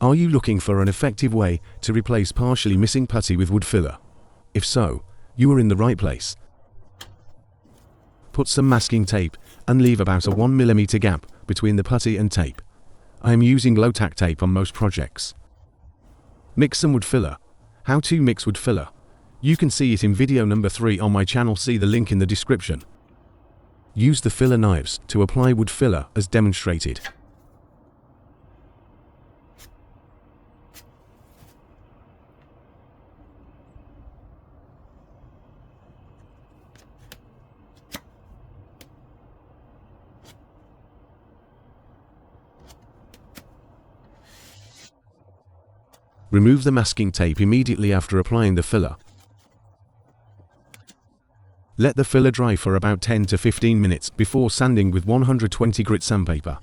Are you looking for an effective way to replace partially missing putty with wood filler? If so, you are in the right place. Put some masking tape and leave about a 1mm gap between the putty and tape. I am using low-tack tape on most projects. Mix some wood filler. How to mix wood filler. You can see it in video number 3 on my channel, see the link in the description. Use the filler knives to apply wood filler as demonstrated. Remove the masking tape immediately after applying the filler. Let the filler dry for about 10 to 15 minutes before sanding with 120 grit sandpaper.